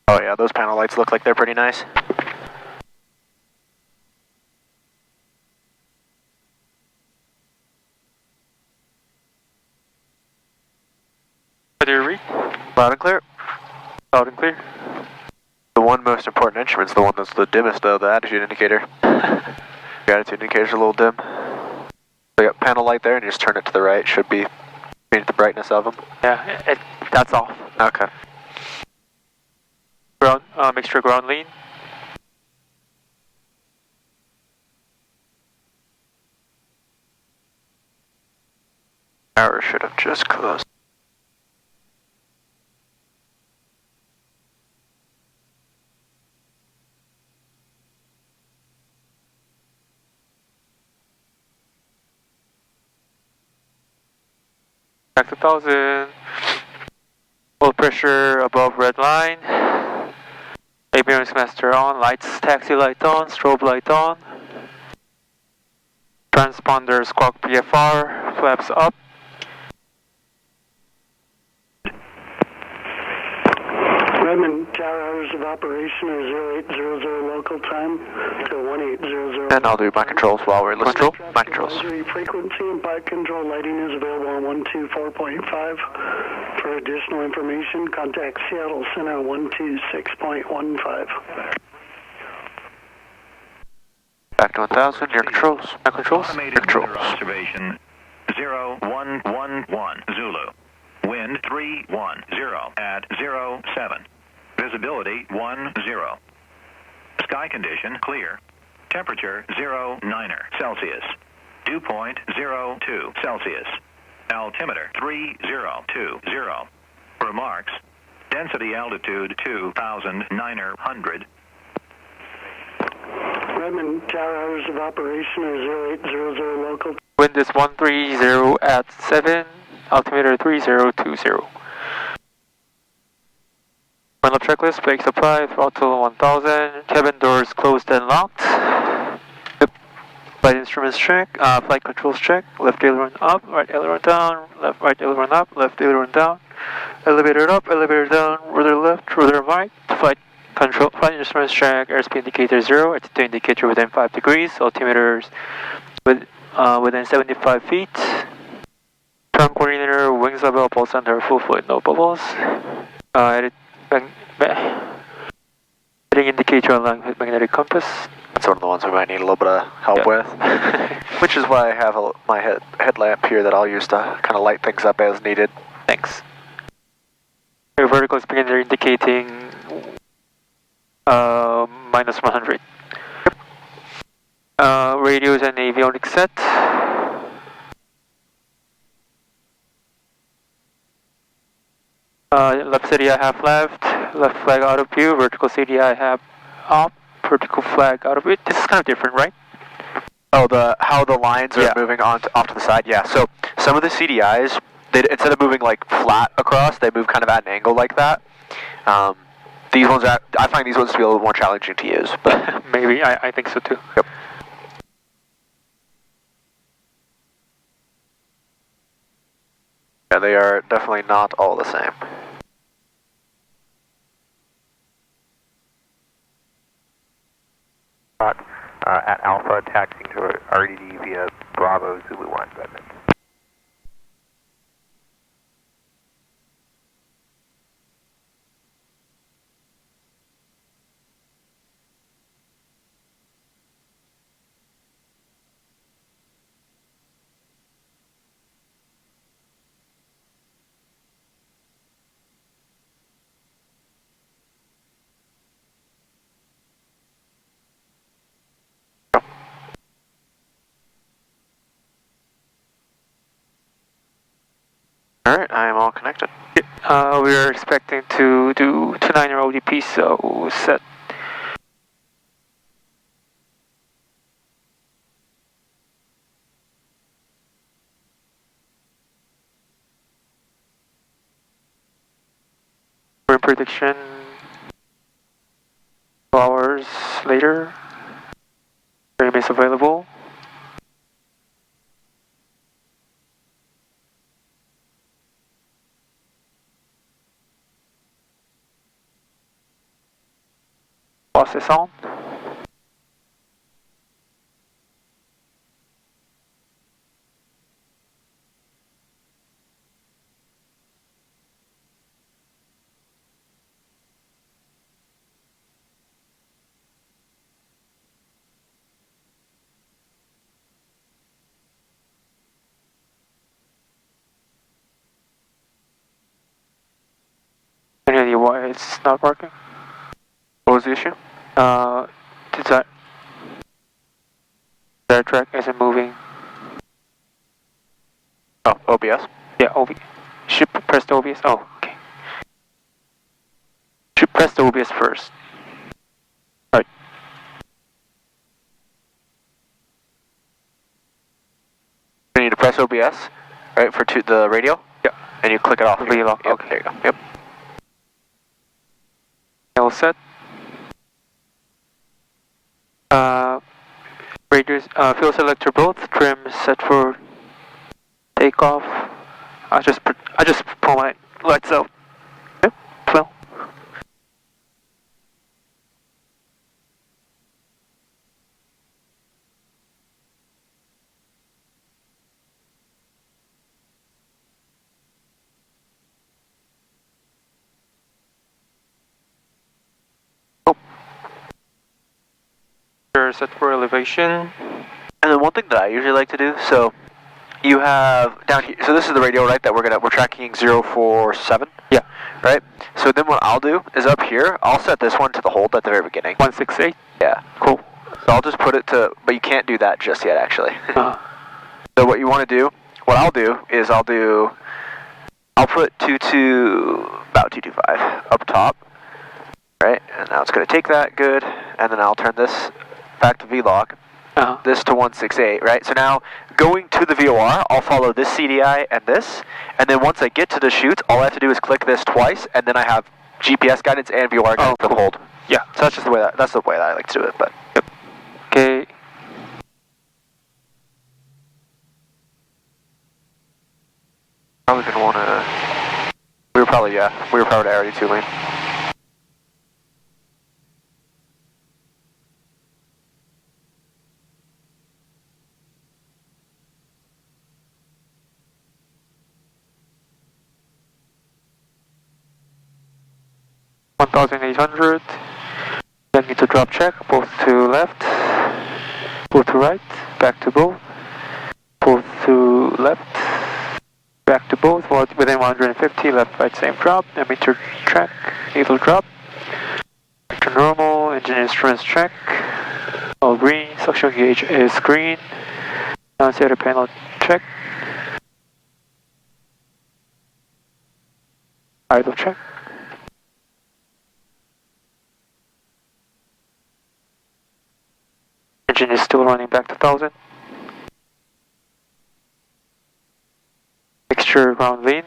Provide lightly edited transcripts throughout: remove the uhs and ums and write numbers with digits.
Oh yeah, those panel lights look like they're pretty nice. What do you read? Loud and clear. Loud and clear. The one most important instrument's the one that's the dimmest though, the attitude indicator. The attitude indicator's a little dim. So you got panel light there and you just turn it to the right, should be change the brightness of them. Yeah, that's off. Okay. Ground, mixture ground lean. Power should have just closed. Back to 1000. Oil pressure above red line. Avionics master on. Lights, taxi light on. Strobe light on. Transponder squawk PFR. Flaps up. Redmond, tower hours of operation are 0800 local time to 1800. And I'll do my controls while we're listening. My controls. Advisory frequency and bike control lighting is available on 124.5. For additional information, contact Seattle Center 126.15. Back to 1000, your controls. My controls. Your Automated controls. weather observation 0111 Zulu. Wind 310 at 07. Visibility 10. Sky condition clear. Temperature 09 Celsius. Dew point 02 Celsius. Altimeter 3020. Remarks. Density altitude 2,900. Redmond, tower hours of operation are 0800 local. Wind is 130 at 7. Altimeter 3020. Final checklist, brake supply, throttle 1000, cabin doors closed and locked. Yep. Flight instruments check, flight controls check, left aileron up, right aileron down, right aileron up, left aileron down, elevator up, elevator down, rudder left, rudder right, flight instruments check, airspeed indicator 0, altitude indicator within 5 degrees, altimeters within 75 feet. Turn coordinator, wings level, pulse center, full fluid, no bubbles. Heading indicator along with magnetic compass. That's one of the ones we might need a little bit of help with. Which is why I have my headlamp here that I'll use to kind of light things up as needed. Thanks. Your vertical speedometer indicating minus 100. Radios and avionics set. Left CDI half left flag out of view, vertical CDI half up, vertical flag out of view. This is kind of different, right? Oh, how the lines are moving off to the side. Yeah. So some of the CDIs, instead of moving like flat across, they move kind of at an angle like that. These ones, I find these ones to be a little more challenging to use. But maybe I think so too. Yep. Yeah, they are definitely not all the same. At Alpha, taxiing to RDD via Bravo Zulu 1, Redmond. Alright, I am all connected. We are expecting to do 29er ODP, so set. Wind prediction 2 hours later. Frame is available. Boss is on. Any idea why it's not working? What was the issue? The track isn't moving. Oh, OBS? Yeah, OBS. Should press the OBS. Oh, okay. Should press the OBS first. Right. You need to press OBS, right, for the radio? Yeah. And you click it off. Radio lock, Yep, okay. there you go. Yep. All set. Radios, fuel selector both, trim set for takeoff. I just pull my lights out. Yep, well. Set for elevation. And then one thing that I usually like to do, so you have down here, so this is the radio, right, that we're tracking 047? Yeah. Right? So then what I'll do is up here, I'll set this one to the hold at the very beginning. 168? Yeah. Cool. So I'll just put it to, but you can't do that just yet, actually. So what you want to do, what I'll do is I'll put about 225 up top, right? And now it's going to take that, good, and then I'll turn this back to V-lock, this to 168, right? So now, going to the VOR, I'll follow this CDI and this, and then once I get to Deschutes, all I have to do is click this twice, and then I have GPS guidance and VOR guidance for the hold. Yeah. So that's just the way that I like to do it, but. Yep. Okay. Probably gonna wanna, we were probably already 2 lane. $1,800. Then need to drop check, both to left, both to right, back to both to left, back to both, within 150, left, right, same drop, emitter check, needle drop, to normal, engine instruments check, all green, suction gauge is green, annunciator panel check, idle check. Engine is still running back to 1000. Mixture round lean.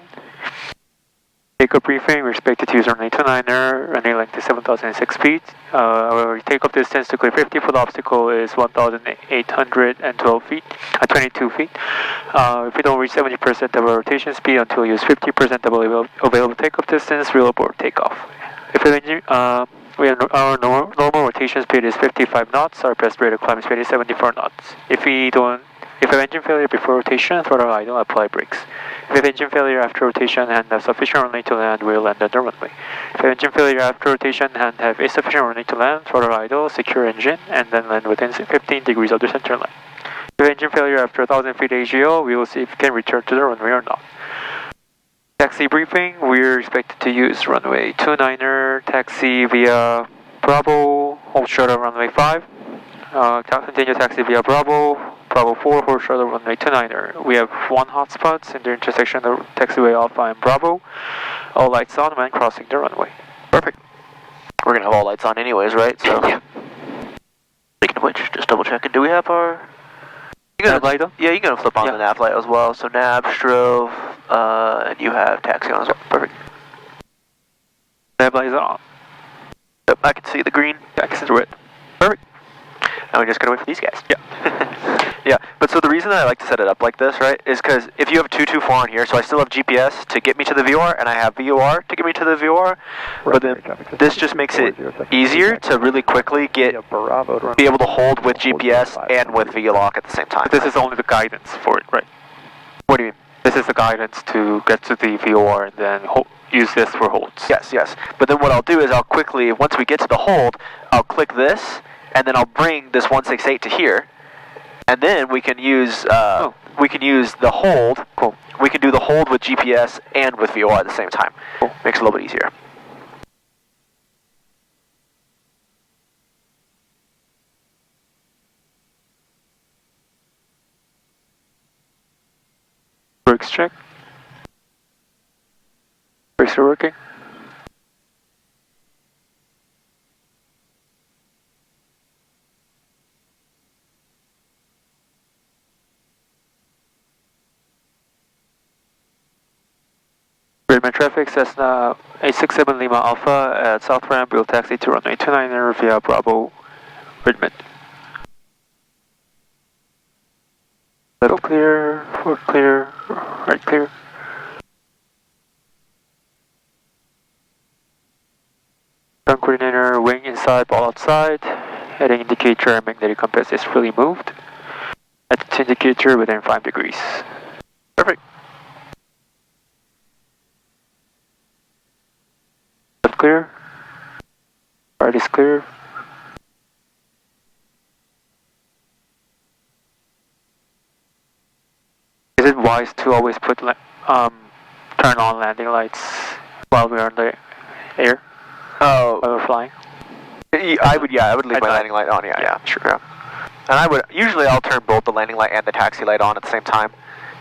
Takeoff briefing, we're expected to use runway 29er, runway length is 7,006 feet. Our takeoff distance to clear 50-foot obstacle is 1,812 feet, 22 feet. If we don't reach 70% of our rotation speed until we use 50% of available takeoff distance, we'll abort takeoff. If the engine, our normal rotation speed is 55 knots, our best rate of climb speed is 74 knots. If we have engine failure before rotation, throttle idle, apply brakes. If we have engine failure after rotation and have sufficient runway to land, we'll land on the runway. If we have engine failure after rotation and have insufficient runway to land, throttle idle, secure engine, and then land within 15 degrees of the center line. If we have engine failure after 1,000 feet AGO, we will see if we can return to the runway or not. Taxi briefing, we're expected to use runway 29er, taxi via Bravo, hold shuttle runway 5. Continue taxi via Bravo 4, hold shuttle runway 29er. We have one hotspot in the intersection of taxiway Alpha and Bravo. All lights on when crossing the runway. Perfect. We're gonna have all lights on anyways, right? So. Yeah. Speaking of which, just double checking. Do we have our? Nav light on? Yeah, you're gonna flip on the nav light as well. So nav, strove, and you have taxi on as well. Perfect. Nav light is on. Yep, I can see the green. Yeah, I can see the red. Perfect. Now we just gotta wait for these guys. Yeah. Yeah, but so the reason that I like to set it up like this, right, is because if you have 224 on here, so I still have GPS to get me to the VOR, and I have VOR to get me to the VOR, but then this just makes it easier to really quickly be able to hold with GPS and with VLOC at the same time. But this is only the guidance for it, right? What do you mean? This is the guidance to get to the VOR and then use this for holds. Yes, yes. But then what I'll do is I'll quickly, once we get to the hold, I'll click this, and then I'll bring this 168 to here, and then we can use the hold. Cool. We can do the hold with GPS and with VOR at the same time. Cool. Makes it a little bit easier. Brakes check. Brakes are working. Redmond traffic, Cessna 867 Lima Alpha at South Ramp, will taxi to runway 29er via Bravo, Redmond. Left clear, forward clear, right clear. Ground coordinator, wing inside, ball outside. Heading indicator, magnetic compass is fully moved. Attitude indicator within 5 degrees. Perfect. Left clear. Right is clear. Is it wise to always put turn on landing lights while we're in the air? Oh, While we're flying? I would leave my landing light on. Yeah, sure. Yeah. And usually I'll turn both the landing light and the taxi light on at the same time.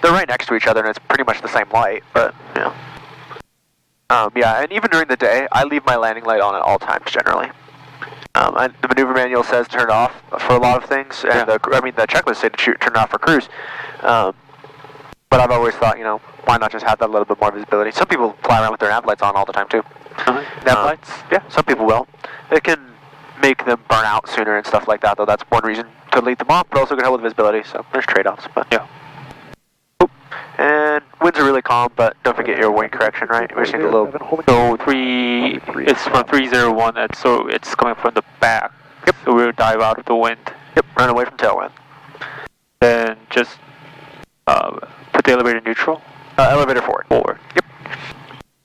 They're right next to each other, and it's pretty much the same light. But yeah. Yeah, and even during the day, I leave my landing light on at all times generally. And the maneuver manual says turn it off for a lot of things, and the checklist said to turn it off for cruise. But I've always thought, why not just have that little bit more visibility? Some people fly around with their nav lights on all the time too. Nav lights? Yeah, some people will. It can make them burn out sooner and stuff like that, though. That's one reason to leave them off, but also can help with visibility. So there's trade-offs. But yeah. And winds are really calm, but don't forget your wing correction, right? We just need a little. So it's from 301, and so it's coming from the back. Yep. So we'll dive out of the wind. Yep. Run away from tailwind. Then just put the elevator neutral. Elevator forward. Forward. Yep.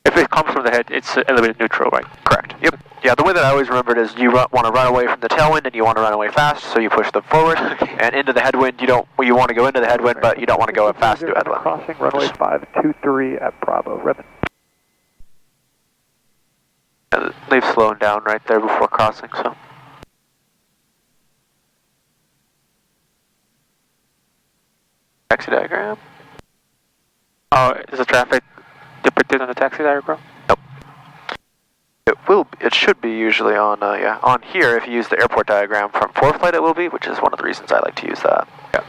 If it comes from the head, it's elevator neutral, right? Correct. Yep. Yeah, the way that I always remembered is you want to run away from the tailwind and you want to run away fast, so you push them forward. And into the headwind, you want to go into the headwind, but you don't want to go fast to headwind. Crossing runway 523 at Bravo, Redmond. Yeah, they've slowed down right there before crossing, so. Taxi diagram. Oh, is the traffic depicted on the taxi diagram? Nope. It should be usually on, on here. If you use the airport diagram from ForeFlight, it will be, which is one of the reasons I like to use that. Yeah.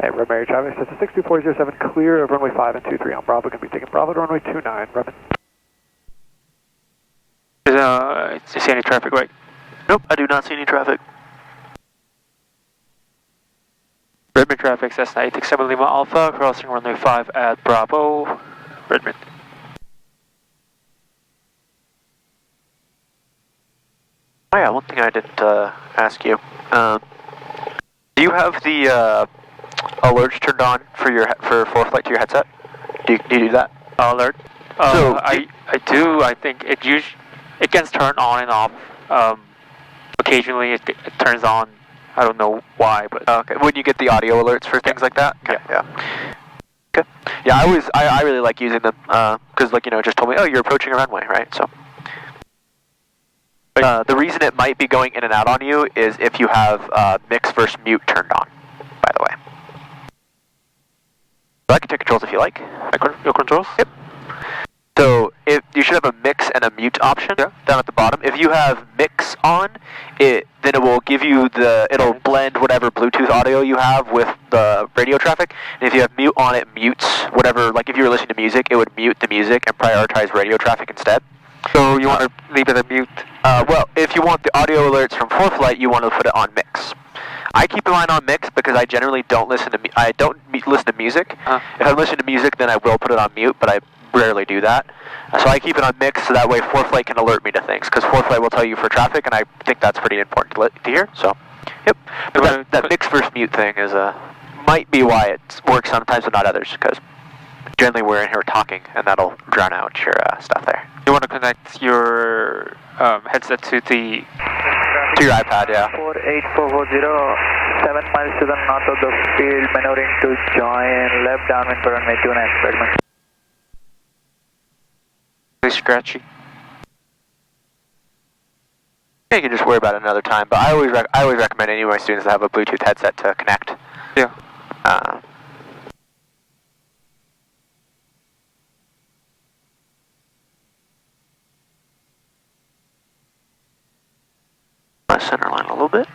Hey, Red Mary traffic, it's a 62407, clear of runway 5 and 23 on Bravo, going to be taking Bravo to runway 29, Redmond. Do you see any traffic, right? Nope, I do not see any traffic. Redmond traffic, Cessna 867 Lima Alpha, crossing runway 5 at Bravo, Redmond. Oh yeah, one thing I didn't ask you. Do you have the alerts turned on for ForeFlight to your headset? Do you do that? Alert. I do. I think it gets turned on and off. Occasionally it turns on. I don't know why, but okay. When you get the audio alerts for things like that. Okay. Yeah. Okay. Yeah, I really like using them because it just told me, oh, you're approaching a runway, right? So. The reason it might be going in and out on you is if you have mix versus mute turned on, by the way. So I can take controls if you like. Your controls? Yep. So if you should have a mix and a mute option down at the bottom. If you have mix on, then it will give you it'll blend whatever Bluetooth audio you have with the radio traffic. And if you have mute on, it mutes whatever, like if you were listening to music, it would mute the music and prioritize radio traffic instead. So you want to leave it at mute? Well, if you want the audio alerts from ForeFlight, you want to put it on mix. I keep mine on mix because I generally don't listen to listen to music. If I'm listening to music, then I will put it on mute, but I rarely do that. So I keep it on mix so that way ForeFlight can alert me to things, because ForeFlight will tell you for traffic, and I think that's pretty important to hear. So, yep. But that mix versus mute thing is might be why it works sometimes but not others, because generally we're in here talking, and that'll drown out your stuff there. You want to connect your headset to your iPad, yeah. 48440, 7 miles to the north of the field, maneuvering to join left downwind for runway 29, Redmond. Really scratchy. Yeah, you can just worry about it another time, but I always recommend any of my students to have a Bluetooth headset to connect. Yeah. Center line a little bit.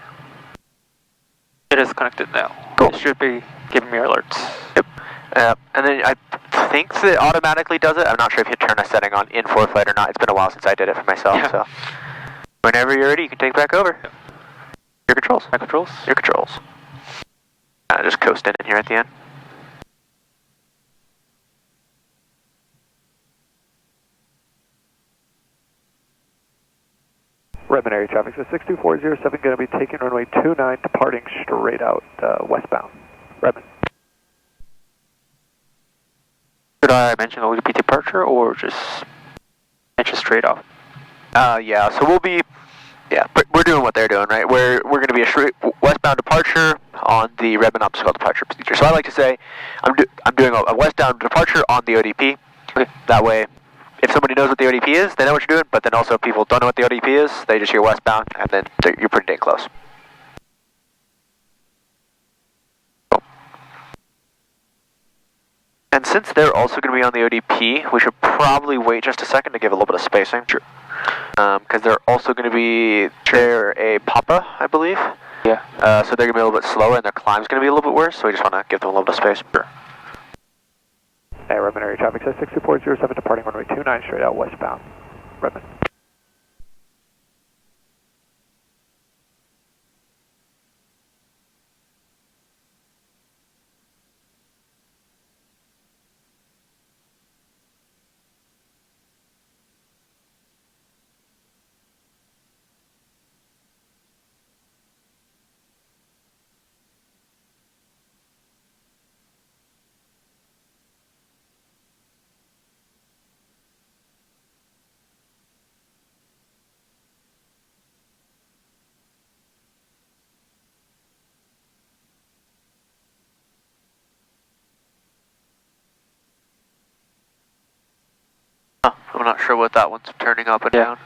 It is connected now. Cool. It should be giving me alerts. Yep. And then I think that it automatically does it. I'm not sure if you turn a setting on in ForeFlight or not. It's been a while since I did it for myself. Yeah. So whenever you're ready, you can take back over. Yep. Your controls. My controls? Your controls. Just coasting in here at the end. Redmond area traffic, so 62407 going to be taking runway 29, departing straight out westbound. Redmond. Should I mention ODP departure or just mention straight off? Yeah, so we'll be, we're doing what they're doing, right? We're going to be a straight westbound departure on the Redmond obstacle departure procedure. So I like to say I'm doing a westbound departure on the ODP. Okay. That way, if somebody knows what the ODP is, they know what you're doing, but then also if people don't know what the ODP is, they just hear westbound, and then you're pretty dang close. And since they're also going to be on the ODP, we should probably wait just a second to give a little bit of spacing. Sure. Because they're also going to be, they're a Papa, I believe. Yeah. So they're going to be a little bit slower, and their climb's going to be a little bit worse, so we just want to give them a little bit of space. Sure. Hey, Redmond area traffic, says 62407 departing runway 29 straight out westbound. Redmond. I'm not sure what that one's turning up and down.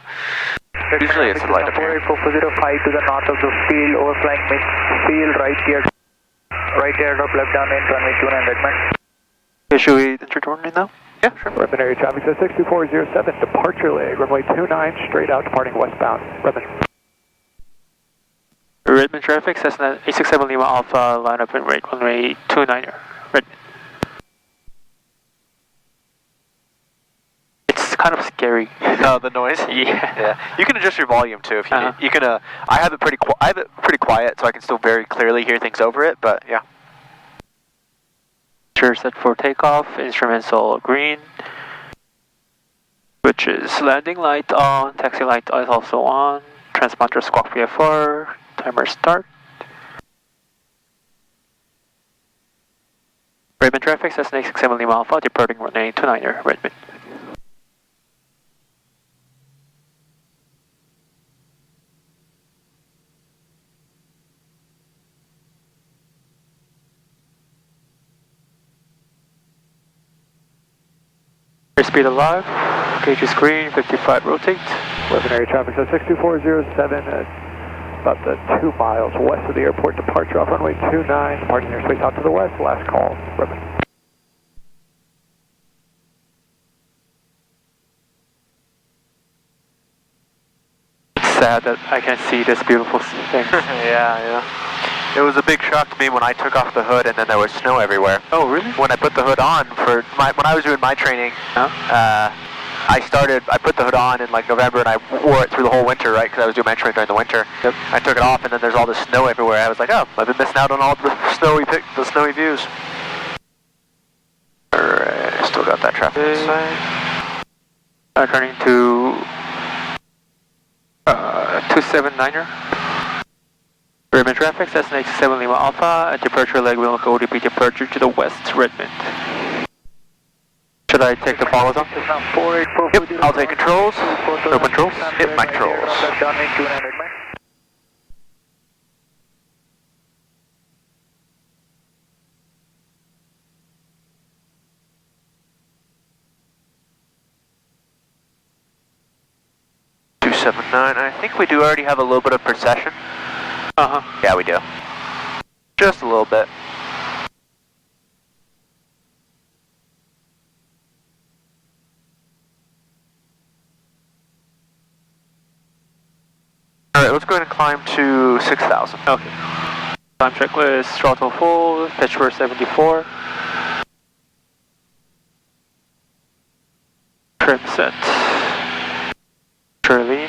Usually it's a light up here. 48405 to the north of the field, overflying midfield, right airdrop, left downwind, runway 29, Redmond. Okay, should we enter runway now? Yeah, sure. Redmond area traffic, says 62407 departure leg, runway 29 straight out departing westbound. Redmond. Redmond traffic, Cessna 867 Lima Alpha, line up and rate runway 29er. Redmond. It's kind of scary. The noise. Yeah. You can adjust your volume too if you need. You can. I have it pretty quiet, so I can still very clearly hear things over it. But yeah. Sure, set for takeoff. Instruments all green. Which is landing light on. Taxi light is also on. Transponder squawk VFR. Timer start. Redmond traffic, Cessna 867 Lima Alpha, departing runway 29er, Redmond. Airspeed alive, gauge is green, 55 rotate. Redmond area traffic, says 62407 about the 2 miles west of the airport, departure off runway 29, departing airspace out to the west, last call, Redmond. It's sad that I can't see this beautiful thing. Yeah. It was a big shock to me when I took off the hood and then there was snow everywhere. Oh, really? When I put the hood on when I was doing my training, I put the hood on in like November and I wore it through the whole winter, right? Because I was doing mentoring during the winter. Yep. I took it off and then there's all this snow everywhere. I was like, oh, I've been missing out on all the snowy views. Alright, still got that traffic inside. Turning to 279er. Redmond traffic, Cessna 87 Lima Alpha, and departure leg will go repeat departure to the west, Redmond. Should I take the follows on? Yep, I'll take controls. Open controls. Yep, my controls. Downwind 200 miles. I think we do already have a little bit of precession. Uh-huh. Yeah, we do. Just a little bit. Alright, let's go ahead and climb to 6,000. Okay. Time checklist, throttle full, pitch for 74. Trim set. Lead.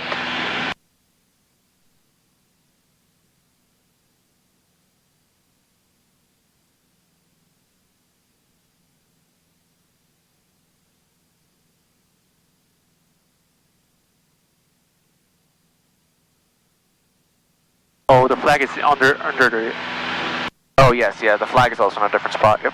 Oh, the flag is under the... Oh yes, yeah, the flag is also in a different spot, yep.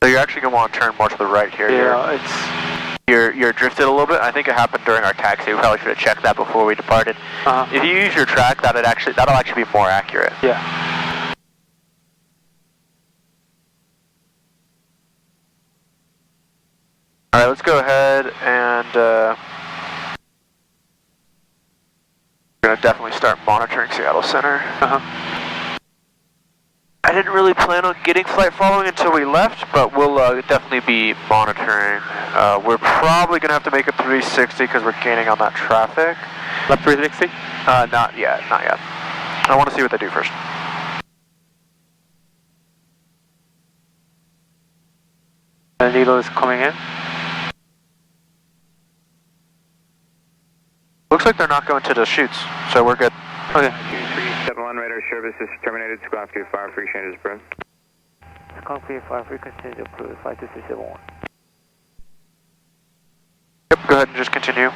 So you're actually going to want to turn more to the right here. Yeah, You're drifted a little bit. I think it happened during our taxi. We probably should have checked that before we departed. If you use your track, that'll actually be more accurate. Yeah. All right, let's go ahead and we're going to definitely start monitoring Seattle Center. I didn't really plan on getting flight following until we left, but we'll definitely be monitoring. We're probably going to have to make a 360 because we're gaining on that traffic. Left 360? Not yet. I want to see what they do first. The needle is coming in. Looks like they're not going to Deschutes, so we're good. Okay. 371 radar service is terminated. Squawk 25 free change is approved. Squawk 25 frequency is approved. 52371. Yep, go ahead and just continue.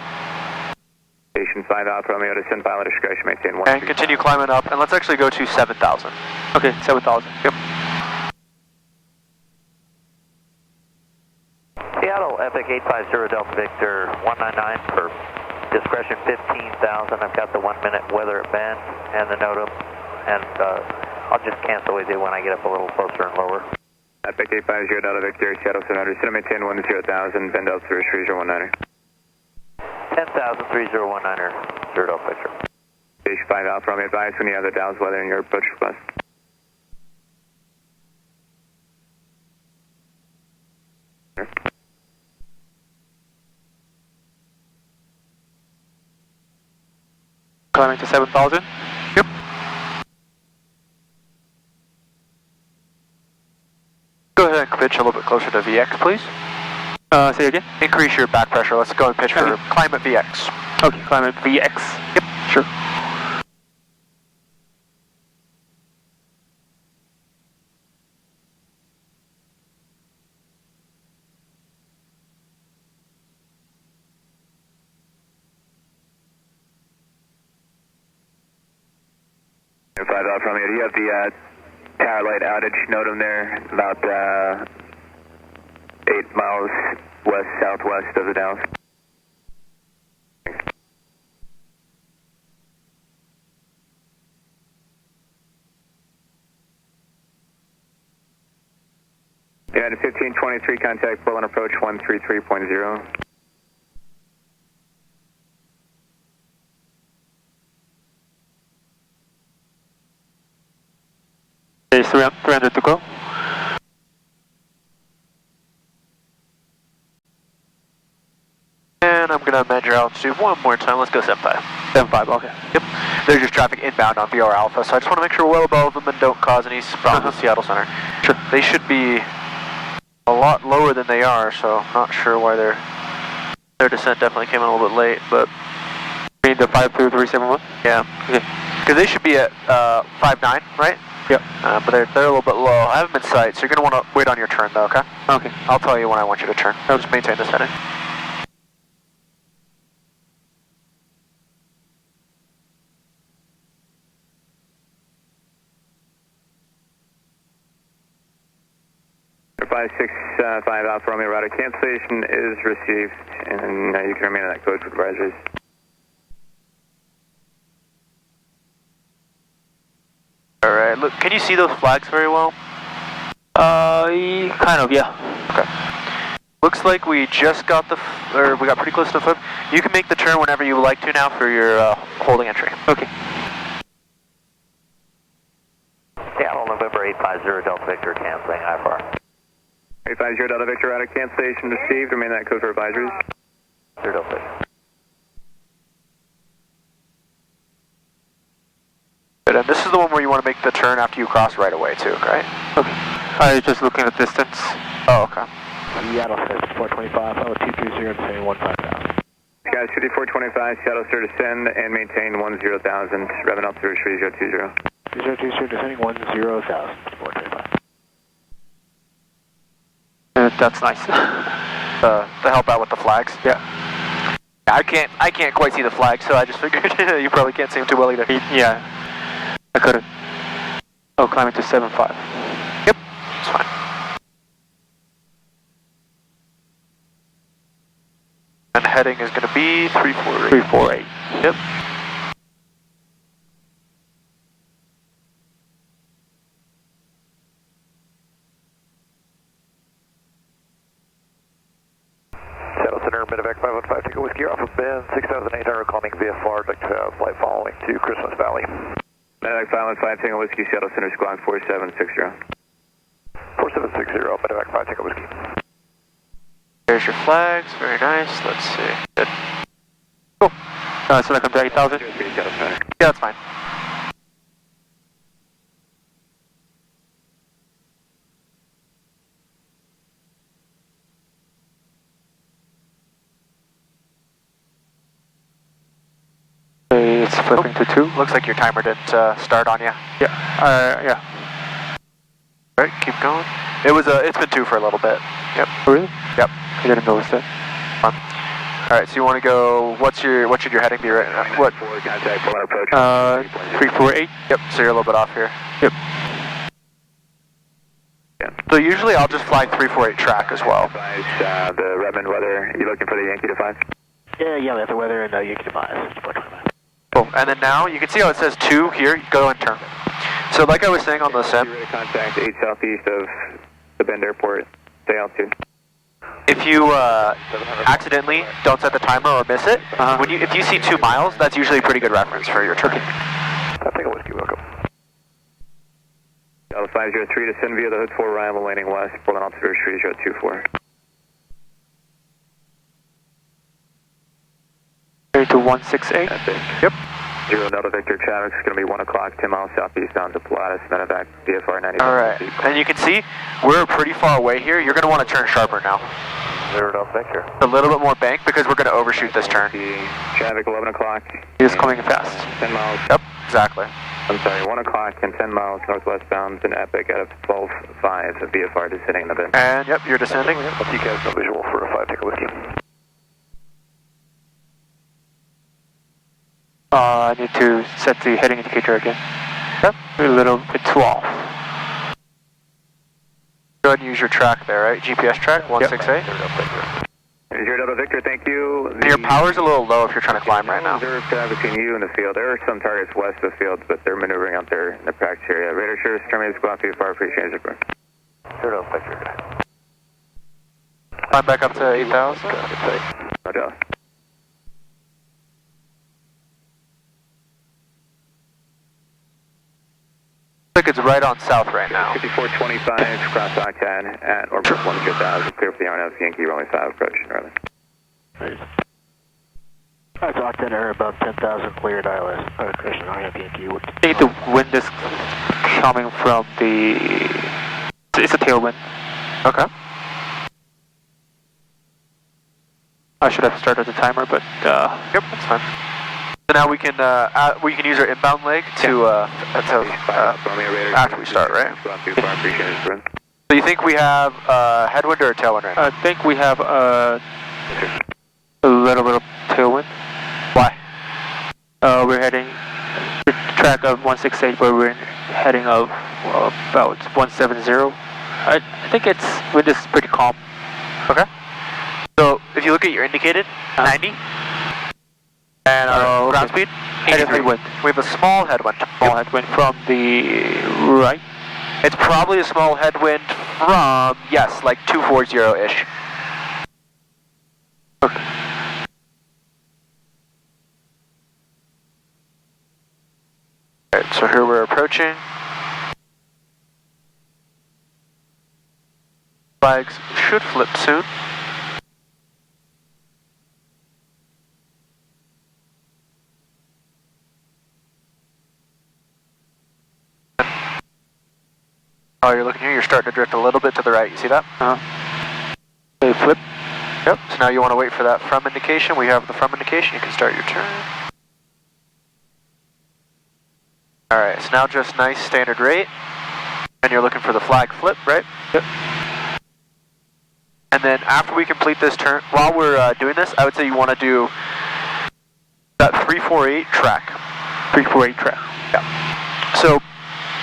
Station 5 Alpha Romeo to send pilot discretion, maintain 1. And continue climbing up, and let's actually go to 7,000. Okay, 7,000. Yep. Seattle, Epic 850 Delta Victor 199 for discretion 15,000. I've got the 1 minute weather at band and the NOTAM, and I'll just cancel with you when I get up a little closer and lower. Epic 850 Delta Victor, Seattle 700, send maintain 1-0,000, bend out 3019. 10,000, 3019er, 0 Delta Victor. Station 5 Alpha Romeo, advise when you have the Dallas weather in your approach request. Climbing to 7,000. Yep. Go ahead and pitch a little bit closer to VX, please. Say again? Increase your back pressure. Let's go and pitch for climb at VX. Okay, climb at VX. Yep. Sure. And 5 Alpha Romeo, do you have the tower light outage NOTAM there, about 8 miles west-southwest of the Dallas? United 1523, contact flow and approach 133.0. There's 300 to go. And I'm gonna measure altitude one more time. Let's go 75. 75, okay. Yep. There's just traffic inbound on VOR Alpha, so I just want to make sure we're well above them and don't cause any problems with Seattle Center. Sure. They should be a lot lower than they are, so I'm not sure why their descent definitely came in a little bit late, but... You mean the 52371? Yeah. Okay. Because they should be at 5.9, right? Yep. But they're a little bit low. I have them in sight, so you're going to want to wait on your turn, though, okay? Okay. I'll tell you when I want you to turn. I'll just maintain this heading. Five 6 5 Alpha Romeo router cancellation is received, and you can remain on that code for advisories. Alright, look, can you see those flags very well? Kind of, yeah. Okay. Looks like we just got we got pretty close to the flip. You can make the turn whenever you would like to now for your holding entry. Okay. Seattle, November 850, Delta Victor, canceling IFR. 850 Delta Victor router cancellation received, remain on that code for advisories. Delta Victor. Good, and this is the one where you want to make the turn after you cross right away too, right? Okay. I was just looking at distance. Oh, okay. Seattle says 425, I was 230 and saying 15,000. Guys, 5425, Seattle sir, descend and maintain 10,000, revenue altitude 3020. 3020, descending 10,000, 425. That's nice. To help out with the flags. Yeah. I can't quite see the flags, so I just figured you probably can't see them too well either. Yeah. I couldn't. Oh, climbing to 75. Yep, it's fine. And heading is going to be 348. 348. Yep. Seattle Center, Medevac 515, take a whiskey off of Bend, 6,800, calling VFR, I'd like to have flight following to Christmas Valley. Medevac 515, take a whiskey, Seattle Center, squawk 4760. 4760, Medevac 5, take a whiskey. There's your flags, very nice. Let's see. Good. Cool. So I come to 8,000? Yeah, that's fine. Okay, it's flipping to 2. Looks like your timer didn't start on you. Yeah. Yeah. Alright, keep going. It's been 2 for a little bit. Yep. Oh, really? Yep. I didn't notice that. Alright, so you want to go, what should your heading be right now? What? Contact, full approach. 348. Yep, so you're a little bit off here. Yep. Yeah. So usually I'll just fly 348 track as well. The Redmond weather, you looking for the Yankee to 5? Yeah, we have the weather and Yankee to 5, 425. Cool. And then now, you can see how it says 2 here, go and turn. So like I was saying on the sim, Contact 8 southeast of the Bend Airport, stay altitude. if you accidentally don't set the timer or miss it, if you see 2 miles, that's usually a pretty good reference for your turn. I'll take a whiskey, welcome. Delta 503, descend via the hood 4 arrival, landing west, Portland altitude 3024. To 168. That's it. Yep. 0 Delta Victor, traffic's going to be 1 o'clock, 10 miles southeast down to Pilatus, Medevac, VFR 90. Alright, and you can see, we're pretty far away here. You're going to want to turn sharper now. 0 Delta Victor. A little bit more bank because we're going to overshoot this turn. Traffic 11 o'clock. He's coming fast. 10 miles. Yep, exactly. I'm sorry, 1 o'clock and 10 miles northwest bound in Epic out of 12.5 of VFR descending in the bin. And yep, you're descending. TCAS no visual for a 5, take a whiskey. I need to set the heading indicator again. Yep. A little bit too off. Go ahead and use your track there, right? GPS track, 168. Zero Delta Victor, thank you. And your power's a little low if you're trying to climb right now. Reserve between you and the field. There are some targets west of the field, but they're maneuvering out there in the practice area. Radar sure, terminate squawk VFR, free change of Zero Delta Victor. Climb back up to 8,000. No doubt. I think it's right on south right now. 5425, cross Octane at orbit 100,000. Clear for the RNL Yankee, runway 5, approach northern. That's Octane Air, about 10,000 cleared ILS. Christian, I have Yankee. I think the wind is coming from the... It's a tailwind. Okay. I should have started the timer, but... Yep, that's fine. So now we can use our inbound leg to after we start, right? So you think we have a headwind or a tailwind right now? I think we have a little bit of tailwind. Why? We're heading the track of 168, but we're heading of about 170. I think wind is pretty calm. Okay. So if you look at your indicated, 90. And our ground speed, 83. Headwind. We have a small headwind. Small headwind from the right. It's probably a small headwind from, yes, like 240-ish. Okay. Alright, so here we're approaching. Flags should flip soon. Oh, you're looking here, you're starting to drift a little bit to the right, you see that? They flip. Yep, so now you want to wait for that from indication. We have the from indication, you can start your turn. Alright, so now just nice standard rate. And you're looking for the flag flip, right? Yep. And then after we complete this turn, while we're doing this, I would say you want to do that 348 track. 348 track. Yeah. So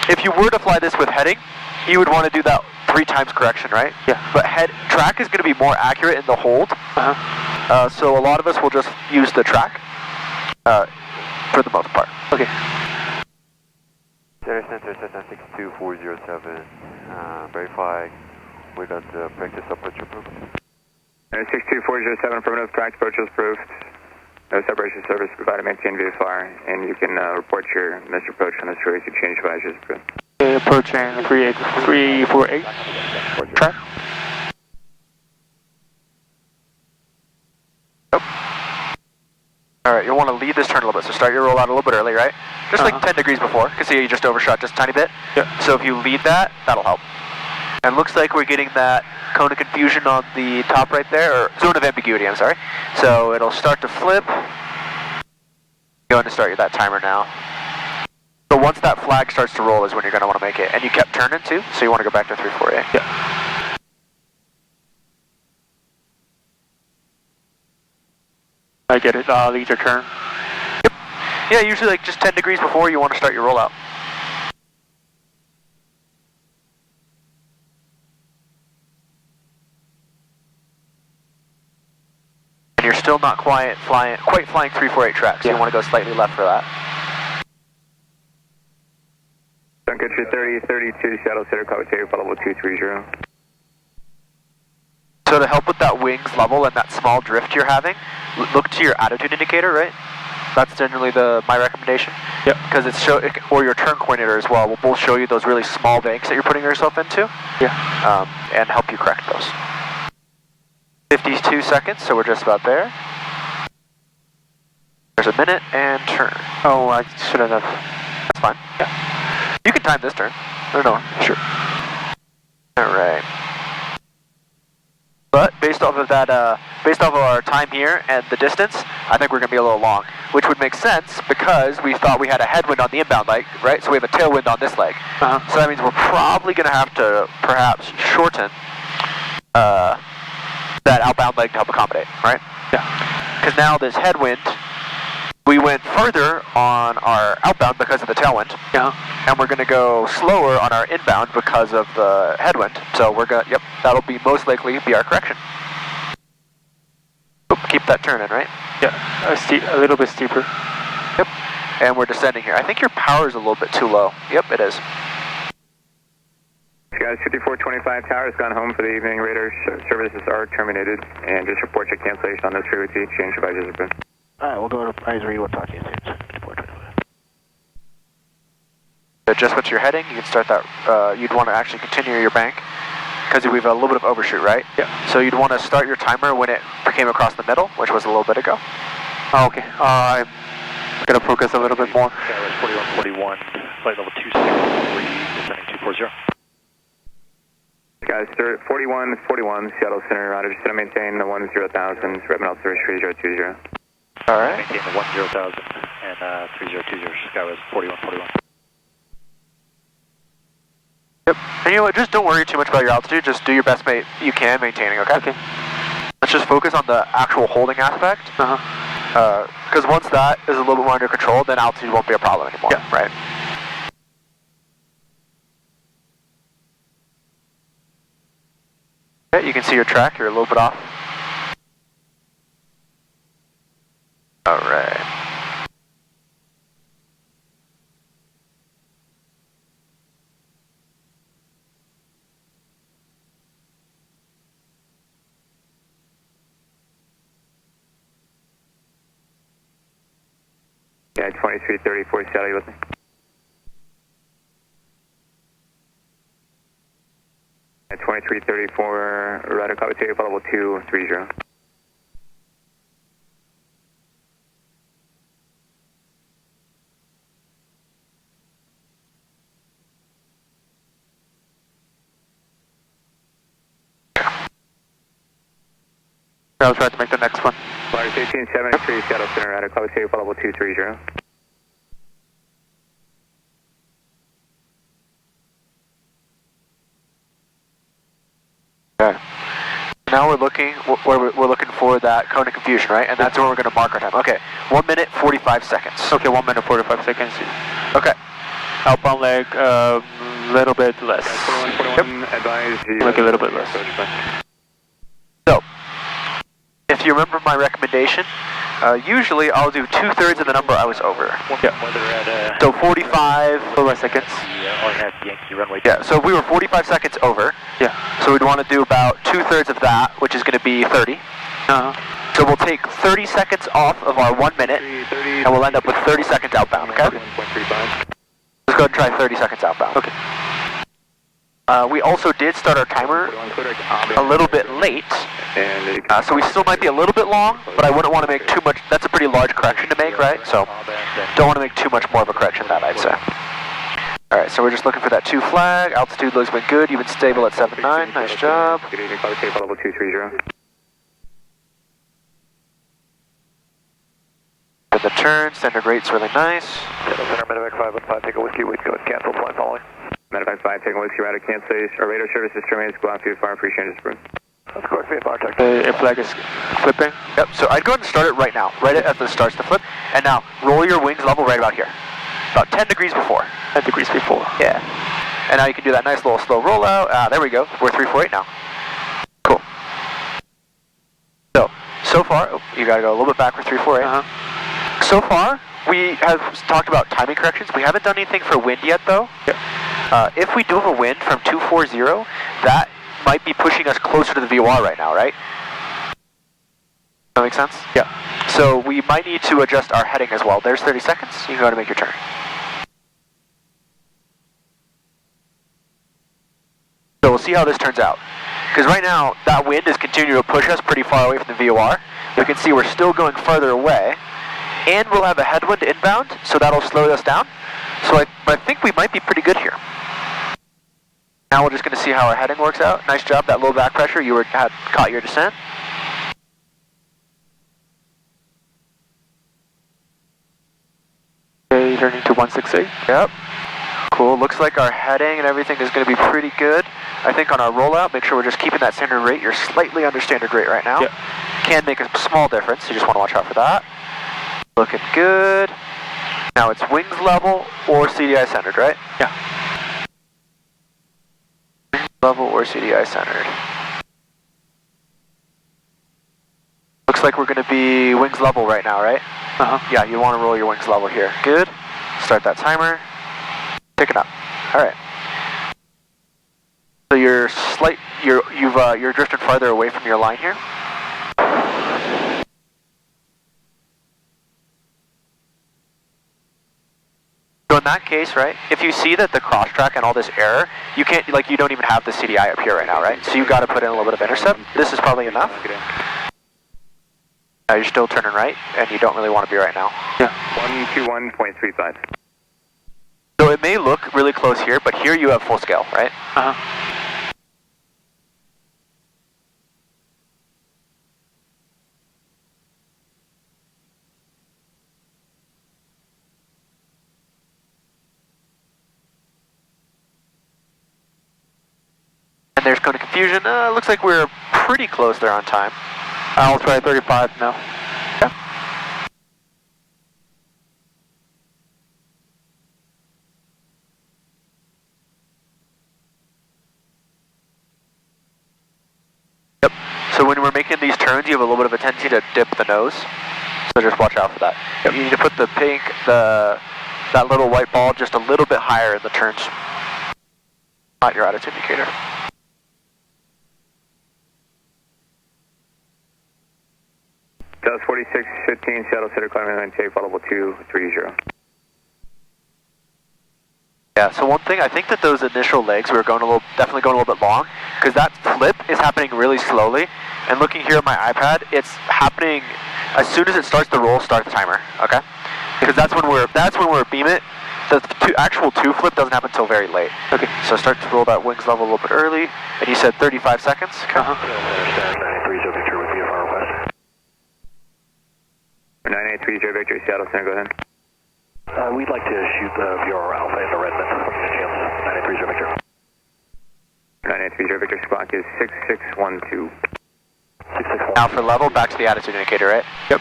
if you were to fly this with heading, you would want to do that 3 times correction, right? Yeah. But track is going to be more accurate in the hold. So a lot of us will just use the track for the most part. Okay. Center Center 62407, verify we got the practice approach approved. 62407, affirmative, practice approach is approved. No separation service provided, maintain VFR, and you can report your missed approach on this race. You change advisors approved. Approaching 348 track. Yep. Alright, you'll want to lead this turn a little bit, so start your rollout a little bit early, right? Just like 10 degrees before, because see you just overshot just a tiny bit. Yeah. So if you lead that, that'll help. And looks like we're getting that cone of confusion on the top right there, or zone of ambiguity, I'm sorry. So it'll start to flip. Going to start that timer now. So once that flag starts to roll is when you're going to want to make it. And you kept turning too, so you want to go back to 348. Yeah. I get it. Lead your turn. Yep. Yeah, usually like just 10 degrees before you want to start your rollout. And you're still not quite flying 348 tracks, so you want to go slightly left for that. Duncan 3032, Seattle Center, Cover Taylor, level 230. So to help with that wings level and that small drift you're having, look to your attitude indicator, right? That's generally my recommendation. Yep. Because or your turn coordinator as well will both show you those really small banks that you're putting yourself into. Yeah. And help you correct those. 52 seconds, so we're just about there. There's a minute and turn. Oh, I shouldn't have. That's fine. Yeah. You can time this turn. No, sure. Alright. But based off of that, based off of our time here and the distance, I think we're going to be a little long, which would make sense because we thought we had a headwind on the inbound leg, right? So we have a tailwind on this leg. So that means we're probably going to have to perhaps shorten that outbound leg to help accommodate, right? Yeah. Because now this headwind, we went further on our outbound because of the tailwind. Yeah. And we're going to go slower on our inbound because of the headwind. So we're going to, yep, that'll be most likely be our correction. Oop, keep that turning, right? Yeah, a little bit steeper. Yep. And we're descending here. I think your power is a little bit too low. Yep, it is. Guys, 5425 tower has gone home for the evening. Radar services are terminated, and just report your cancellation on this frequency. Change advisors have been. Alright, we'll go to advisory. We'll talk to you soon. 5425. Adjust what you're heading. You can start that. You'd want to actually continue your bank because we have a little bit of overshoot, right? Yeah. So you'd want to start your timer when it came across the middle, which was a little bit ago. Oh, okay. I'm gonna focus a little bit more. KRS 4141, flight level 263, descending 240. Guys, 4141, Seattle Center, Roger. Just gonna maintain the 10,000, Redmond Altimeter 3020. All right. Maintain the 10,000 and 3020, Skywest 4141. Yep. And you know what? Just don't worry too much about your altitude. Just do your best you can maintaining, okay? Okay. Let's just focus on the actual holding aspect. Because once that is a little bit more under control, then altitude won't be a problem anymore. Yeah. Right. Okay, you can see your track. You're a little bit off. All right. Yeah, 2334, Seattle, you with me? At 2334, radar copy, take level 230. I'll try to make the next one. Flyer 1373, Seattle Center, radar copy, take level 230. Okay. Now we're looking for that cone of confusion, right? And that's where we're going to mark our time. Okay. 1 minute 45 seconds. Okay, 1 minute 45 seconds. Okay. Outbound leg, little bit less. 4141, advise you. Like a little bit less. So, if you remember my recommendation, usually I'll do 2/3 of the number I was over. Yeah. So 45 seconds. Yankee runway. Yeah, so we were 45 seconds over. Yeah. So we'd want to do about 2/3 of that, which is going to be 30. So we'll take 30 seconds off of our 1 minute, and we'll end up with 30 seconds outbound, okay? Let's go and try 30 seconds outbound. Okay. We also did start our timer a little bit late, so we still might be a little bit long, but I wouldn't want to make too much. That's a pretty large correction to make, right? So don't want to make too much more of a correction than that, I'd say. All right, so we're just looking for that 2 flag. Altitude looks been good. You've been stable at 79. Nice job. Good evening, copy, take level 230. And the turn, standard rate's really nice. Seattle Center, Medevac 515, take a whiskey, we'd go cancel, flight following. Medevac 5, taking whiskey, radar cancellation, or radar services terminated, go out to fire, free changes approved. That's correct, VFR check. The flag is flipping. Yep, so I'd go ahead and start it right now, right as it starts to flip. And now, roll your wings level right about here. About 10 degrees before. 10 degrees before. Yeah. And now you can do that nice little slow rollout. There we go. We're 348 now. Cool. So far, you gotta go a little bit back for 348. So far, we have talked about timing corrections. We haven't done anything for wind yet, though. Yeah. If we do have a wind from 240, that might be pushing us closer to the VOR right now, right? That make sense? Yeah. So we might need to adjust our heading as well. There's 30 seconds. You can go ahead and make your turn. So we'll see how this turns out. Because right now, that wind is continuing to push us pretty far away from the VOR. We can see we're still going further away. And we'll have a headwind inbound, so that'll slow us down. So I think we might be pretty good here. Now we're just going to see how our heading works out. Nice job, that low back pressure. You had caught your descent. Okay, turning to 168. Yep. Cool, looks like our heading and everything is going to be pretty good. I think on our rollout, make sure we're just keeping that standard rate. You're slightly under standard rate right now. Yep. Can make a small difference, so you just want to watch out for that. Looking good. Now it's wings level or CDI centered, right? Yeah. Wings level or CDI centered. Looks like we're going to be wings level right now, right? Yeah, you want to roll your wings level here. Good. Start that timer. Pick it up. All right. you're drifted farther away from your line here. So in that case, right, if you see that the cross track and all this error, you can't, like, you don't even have the CDI up here right now, right? So you've got to put in a little bit of intercept. This is probably enough. You're still turning right, and you don't really want to be right now. Yeah. 121.35. So it may look really close here, but here you have full scale, right? Uh-huh. And there's kind of confusion. Looks like we're pretty close there on time. I'll try 35 now. Yeah. Yep. So when we're making these turns, you have a little bit of a tendency to dip the nose. So just watch out for that. Yep. You need to put the pink, that little white ball just a little bit higher in the turns. Not your attitude indicator. Dallas 4615, Seattle Center, climbing line, take followable 230. Yeah, so one thing, I think that those initial legs we were definitely going a little bit long, because that flip is happening really slowly, and looking here at my iPad, it's happening as soon as it starts to roll, start the timer, okay? Because that's when we're beam it. The actual two flip doesn't happen until very late. Okay. So start to roll that wings level a little bit early, and you said 35 seconds? Okay. Center, 930 Victor with VFR West. 9830 Victor, Seattle Center, go ahead. We'd like to shoot the VOR Alpha into Redmond. 9830 Victor. 9830 Victor, squawk is 6612. 661. Now for level, back to the attitude indicator, right? Yep.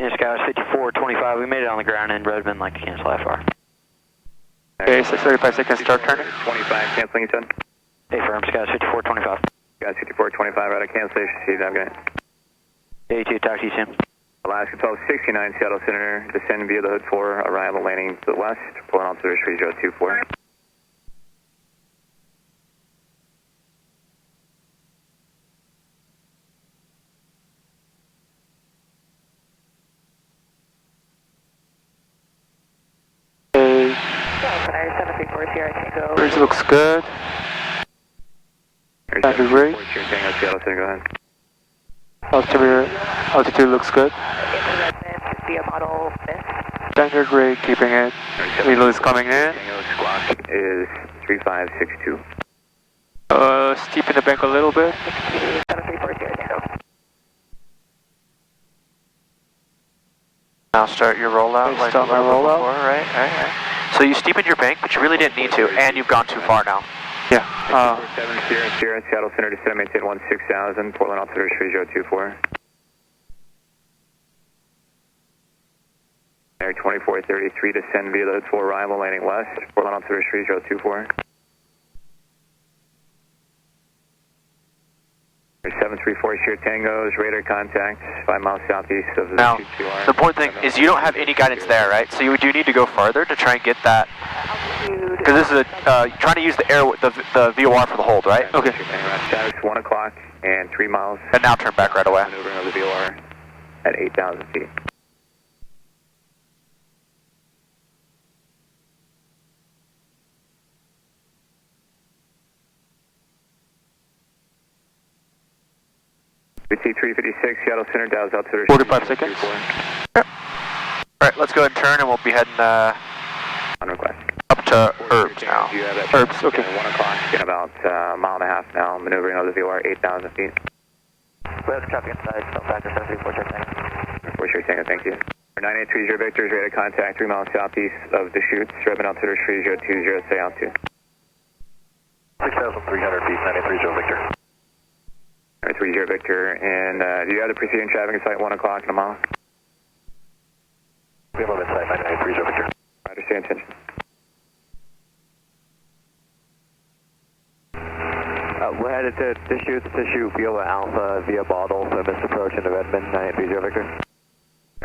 Yeah, Sky 5425, we made it on the ground in Redmond, like cancel IFR. Okay, so 35 seconds, start turning. 25, canceling, you said? Hey, firm, Sky 5425. Sky 5425, right at cancellation, see, I'm going to. 82, talk to you soon. Alaska 1269, Seattle Center, descend via the hood 4, arrival landing to the west, pulling on to the 3024. Bridge looks good. Standard rate. Seattle Center, go ahead. Altitude looks good. Standard rate, keeping it. Wheel is coming in. Squawk is 3562. Steepen the bank a little bit. Now start your rollout. Like start my rollout. Before, right. So you steepened your bank, but you really didn't need to, and you've gone too far now. Yeah. 7 Sierra, Seattle Center, descend maintain 16,000, Portland altimeter 3024. Air 2433, descend via the hood 4, arrival landing west, Portland altimeter 3024. There's 734 Sierra Tangos, radar contact, 5 miles southeast of the Now, Deschutes. the important thing is you don't have any guidance there, right? So you do need to go farther to try and get that, because this is trying to use the VOR for the hold, right? Okay. Status 1 o'clock and 3 miles. And now turn back right away. Maneuvering of the VOR at 8,000 feet. BT 356, Seattle Center, Dallas altimeter 45 seconds. Yep. Alright, let's go ahead and turn, and we'll be heading on request. up to Herbs now. Herbs, okay. 1 o'clock, in about a mile and a half now, maneuvering of the VOR 8,000 feet. West traffic inside, South Factor 734 check tango. 4 Sierra Tango, thank you. 9830 Victor's radar contact 3 miles southeast of Deschutes, Redmond altimeter 3020, stay altitude. 6,300 feet, 930 Victor. 30 Victor, and do you have the preceding traffic in sight 1 o'clock in a mile? We have them in sight, 930 Victor. Roger, stay in attention. We're headed to Deschutes to shoot VOR Alpha via bottle, so missed approach into Redmond, 9830 Victor.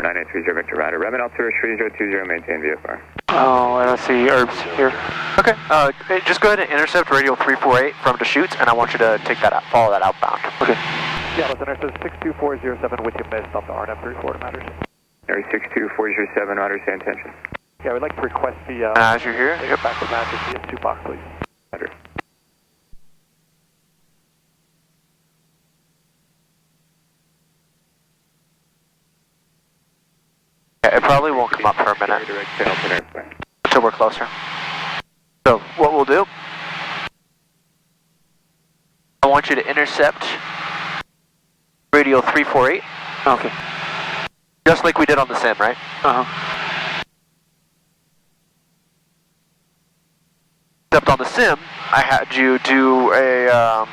930 Victor Rider. Redmond altimeter 3020, maintain VFR. Oh, I don't see herbs here. Okay, just go ahead and intercept radial 348 from Deschutes, and I want you to take that out, follow that outbound. Okay. Yeah, let's intercept 62407 with you missed off the RNM34 matters. Area 62407, Roger, say intention. Yeah, we'd like to request the As you're here, get back to Matches CS2 box, please. Roger. yeah, it probably won't come up for a minute Direct tail to airplane. until we're closer. So, what we'll do, I want you to intercept radial 348. Okay. Just like we did on the sim, right? Uh-huh. Except on the sim, I had you do a,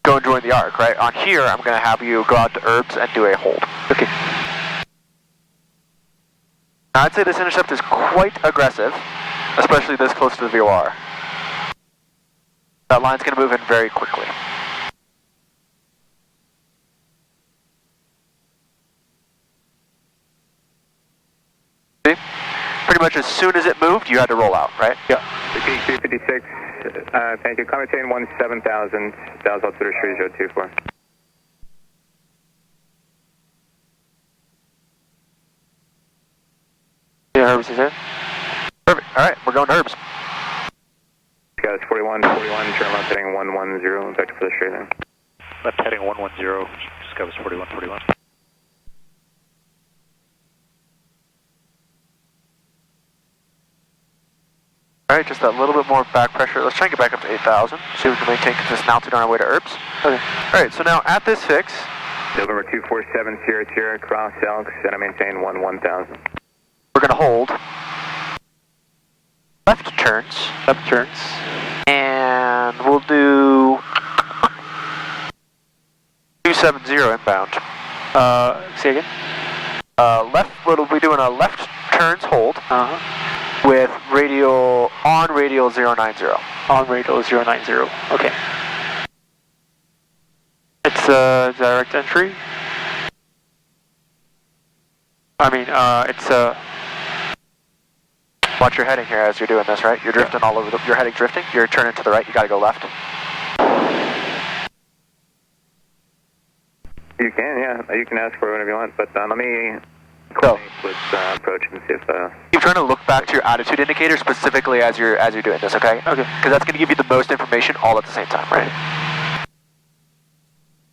go and join the arc, right? On here, I'm going to have you go out to herbs and do a hold. Okay. Now, I'd say this intercept is quite aggressive, especially this close to the VOR. That line's going to move in very quickly. See? Pretty much as soon as it moved, you had to roll out, right? Yeah. Repeat 356, thank you. Commenting 17,000, Dallas altimeter 3024. Yeah, herbs is in. Perfect. All right, we're going to herbs. Guys, 4141, turn left heading 110, vector for the straight line. Left heading 110, Discovers 4141. All right, just that little bit more back pressure. Let's try and get back up to 8,000. See if we can maintain consistent altitude on our way to herbs. Okay. All right, so now at this fix, November 247, Sierra Sierra, cross Elks, and I maintain 1000. we're going to hold left turns, Left turns. and we'll do 270 inbound. Say again? Left, we'll be doing a left turns hold Uh-huh. with radial, on radial 090. On radial 090. Okay. It's a direct entry. I mean, it's a... Watch your heading here as you're doing this, right? You're drifting all over you're heading drifting, you're turning to the right, you gotta go left. You can, yeah. You can ask for it whenever you want, but let me So, with approach and see if... keep trying to look back to your attitude indicator specifically as you're doing this, okay? Okay. Because that's going to give you the most information all at the same time, right?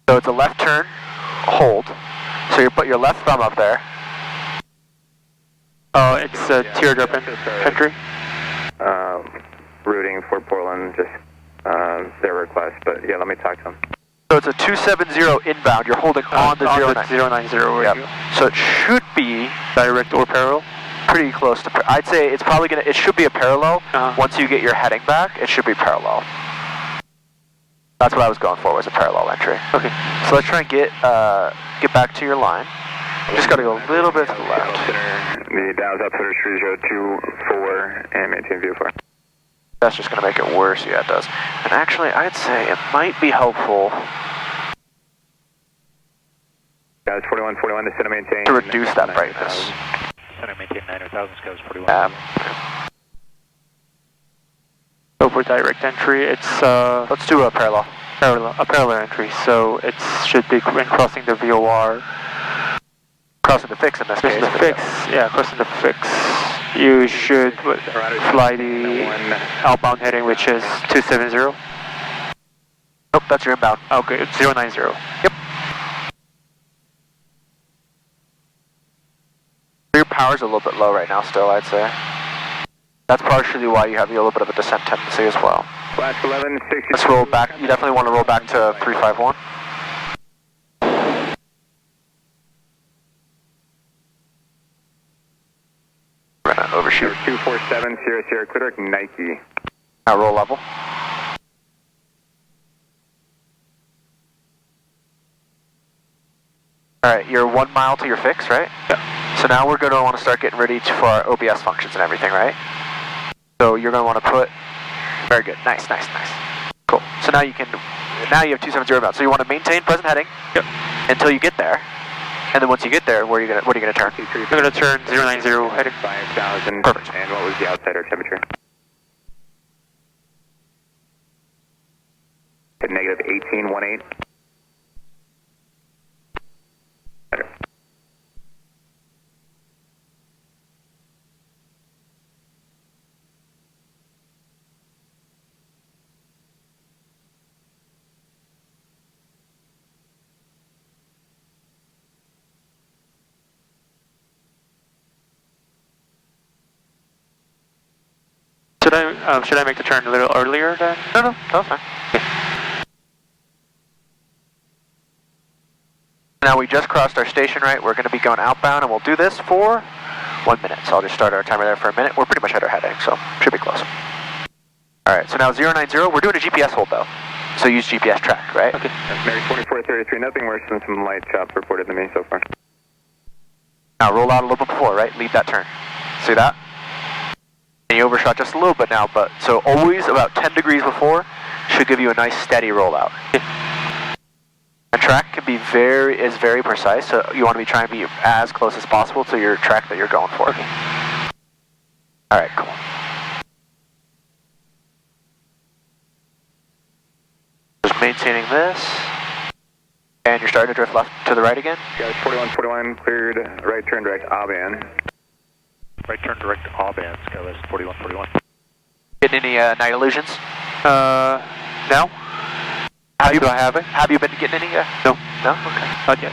So it's a left turn, hold. So you put your left thumb up there. Oh, it's a teardrop entry. Routing for Portland, just their request, but yeah, let me talk to them. So it's a 270 inbound. You're holding on the 090. 090 radio. So it should be Direct or parallel? pretty close to. I'd say it's probably gonna. It should be a parallel. Once you get your heading back, it should be parallel. That's what I was going for. Was a parallel entry. Okay. So let's try and get back to your line. Just got to go a little bit to the left. The Dallas altimeter 3024 and maintain VFR. That's just going to make it worse. Yeah, it does. And actually, I'd say it might be helpful Guys, 4141 to center maintain. to reduce that brightness. Center maintain 900,000, Discovers 41. So for direct entry, it's Let's do a parallel. a parallel entry. So it should be when crossing the VOR. Crossing the fix in this case. Crossing the fix, yeah, crossing the fix. You should fly the outbound heading, which is 270. Nope, that's your inbound. Okay, it's 090. Yep. Your power's a little bit low right now still, I'd say. That's partially why you have a little bit of a descent tendency as well. Flash 11, 60. Let's roll back. You definitely want to roll back to 351. We're going to overshoot. 247, Sierra Sierra, clear Nike. Now roll level. Alright, you're 1 mile to your fix, right? Yeah. So now we're going to want to start getting ready for our OBS functions and everything, right? So you're going to want to put, very good, nice. Cool. So now you have 270 inbound. So you want to maintain present heading until you get there. And then once you get there, what are you gonna turn? I'm gonna turn 090 heading 5,000. Perfect. And what was the outside air temperature? At negative 1818. Should I make the turn a little earlier then? No, that's fine. Okay. Now we just crossed our station, right? We're going to be going outbound, and we'll do this for 1 minute. So I'll just start our timer there for a minute. We're pretty much at our heading, so should be close. All right, so now 090. We're doing a GPS hold though, so use GPS track, right? Okay. Mary 2433. Nothing worse than some light chop reported to me so far. Now roll out a little bit before, right? Lead that turn. See that? And you overshot just a little bit now, but so always about 10 degrees before should give you a nice steady rollout. And track can be very precise, so you want to be trying to be as close as possible to your track that you're going for. Okay. All right, cool. Just maintaining this, and you're starting to drift left to the right again. Guys, 4141 cleared. Right turn direct Auban. Right turn direct Auban, Skywest 4141. Getting any night illusions? No. Have you been getting any? No. No? Okay. Not yet.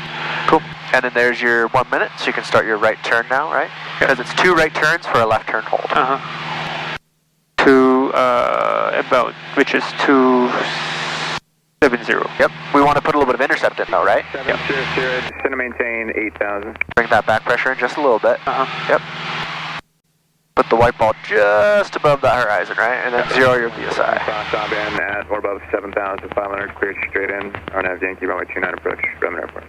Cool. And then there's your 1 minute, so you can start your right turn now, right? Because it's 2 right turns for a left turn hold. About, which is 270. Yep. We want to put a little bit of intercept in though, right? 700, just to maintain 8,000. Bring that back pressure in just a little bit. Yep. Put the white ball just above that horizon, right? And then zero your VSI. Cross Auban at or above 7,500, cleared straight in. RNAV Yankee runway 29 approach, Bremen Airport.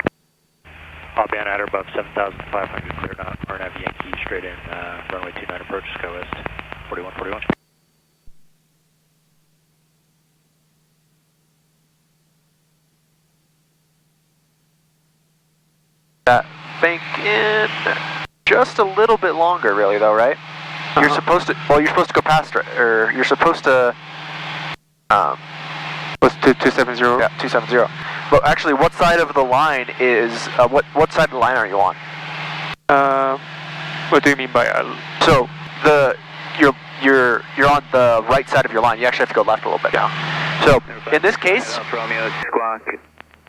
Auban at or above 7,500, cleared out. RNAV Yankee straight in, runway 29 approach, Skywest 4141. That bank in just a little bit longer, really, though, right? You're supposed to. Well, you're supposed to go past, or you're supposed to. What's 270? Yeah, 270. But actually, what side of the line is? What side of the line are you on? What do you mean by? So you're on the right side of your line. You actually have to go left a little bit now. So in this case. Romeo Squawk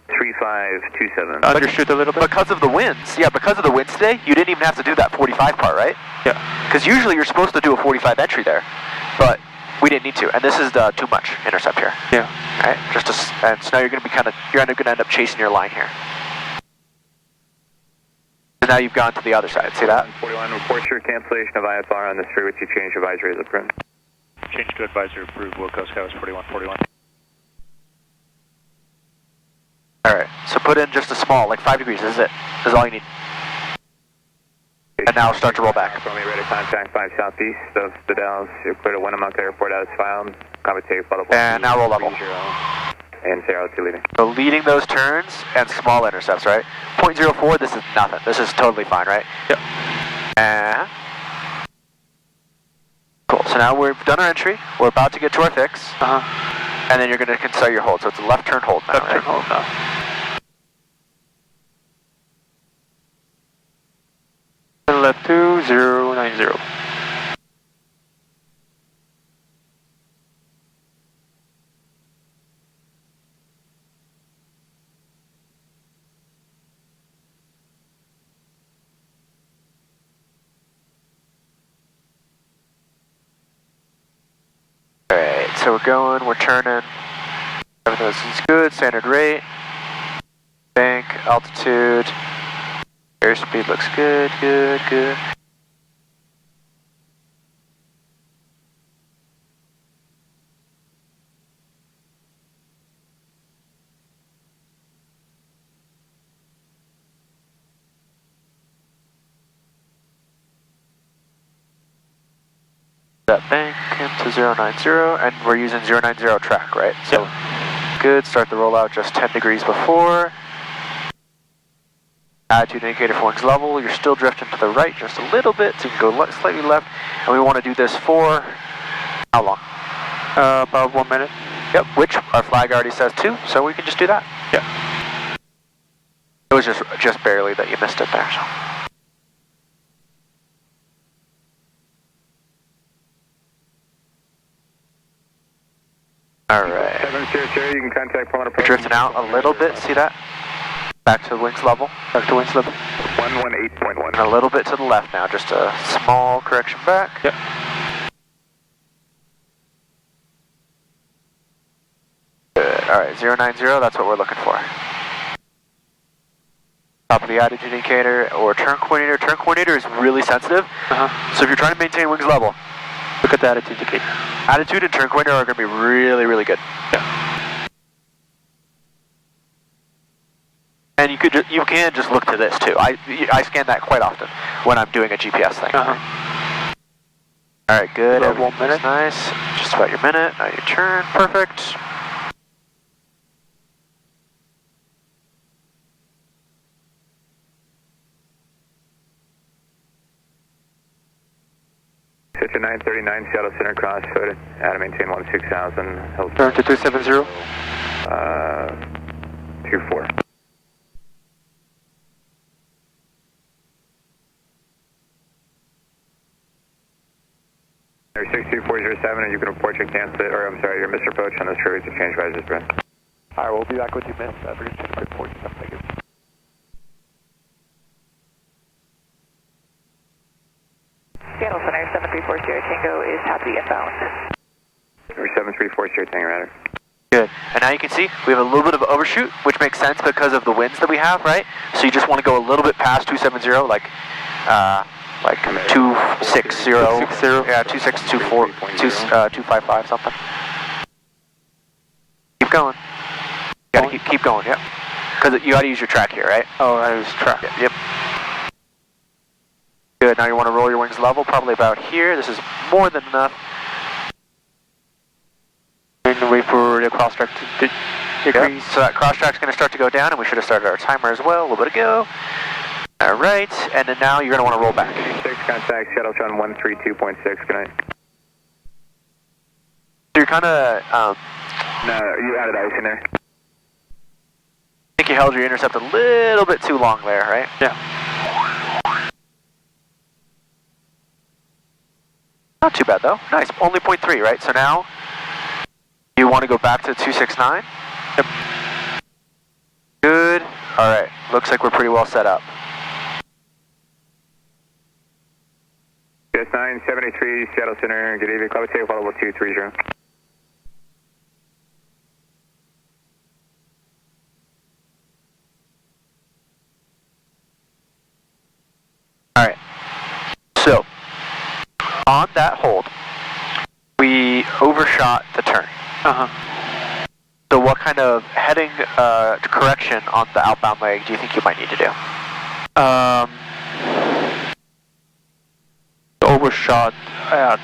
3527. Undershoot a little bit? Because of the winds, because of the winds today, you didn't even have to do that 45 part, right? Yeah. Because usually you're supposed to do a 45 entry there, but we didn't need to, and this is too much intercept here. Yeah. All right. And so now you're going to be you're going to end up chasing your line here. So now you've gone to the other side. See that? 41. Report your cancellation of IFR on this frequency change advisory is approved. Change to advisory approved. Wilco Skywest 4141. Alright, so put in just a small, like 5 degrees, this is it. This is all you need. And now start to roll back. Romeo ready to contact 5 southeast of the Dallas. You're clear to Winnemucca Airport as filed. Commentary follow up. And now roll level. And say RLT leading. So leading those turns and small intercepts, right? 0.04, this is nothing. This is totally fine, right? Yep. And cool, so now we've done our entry. We're about to get to our fix. And then you're going to start your hold. So it's a left turn hold now, Left turn hold now. Left 2090. Alright, so we're going, we're turning. Everything's good, standard rate. Bank, altitude. Airspeed looks good, good. That bank into 090, and we're using 090 track, right? So good, start the rollout just 10 degrees before. Attitude indicator for wings level. You're still drifting to the right just a little bit, so you can go slightly left. And we want to do this for how long? About 1 minute. Yep, which our flag already says 2, so we can just do that. Yeah. It was just barely that you missed it there, so. Alright. 700, you can contact Palmer. Drifting out a little bit, see that? Back to wings level. Back to wings level. 118.1. And a little bit to the left now, just a small correction back. Yep. Good. Alright, 090, that's what we're looking for. Top of the attitude indicator or turn coordinator. Turn coordinator is really sensitive. So if you're trying to maintain wings level, look at the attitude indicator. Attitude and turn coordinator are going to be really, really good. Yeah. And you can just look to this too. I scan that quite often when I'm doing a GPS thing. Alright, good. 1 minute. Nice. Just about your minute. Now your turn. Perfect. Citra 939, Seattle Center cross, photo, Adam maintain 16,000. Turn to 270. 24. Or 62407, and you can report your cancel, or I'm sorry, your misapproach on this freeway to change risers, Brent. Alright, we'll be back with you, miss. We're going to change quick 47 seconds. Seattle Center 7340 Tango is happy inbound. Or 7340 Tango, rather. Good. And now you can see we have a little bit of overshoot, which makes sense because of the winds that we have, right? So you just want to go a little bit past 270, like 260, yeah, 2624, 255, something. Keep going. You gotta keep going, yep. Because you gotta use your track here, right? Oh, I use track. Yep. Good, now you want to roll your wings level, probably about here. This is more than enough. And wait for the cross track to decrease. So that cross track's going to start to go down, and we should have started our timer as well a little bit ago. Alright, and then now you're going to want to roll back. 6 contact, Shuttletron 132.6, good night. So you're kind of, No, you added ice in there. I think you held your intercept a little bit too long there, right? Yeah. Not too bad though. Nice. Only 0.3, right? So now you want to go back to 269? Yep. Good. Alright. Looks like we're pretty well set up. Yes, 973, Seattle Center, good evening. Cloud Tape, level 230. Alright. So, on that hold, we overshot the turn. So what kind of heading correction on the outbound leg do you think you might need to do? Overshot at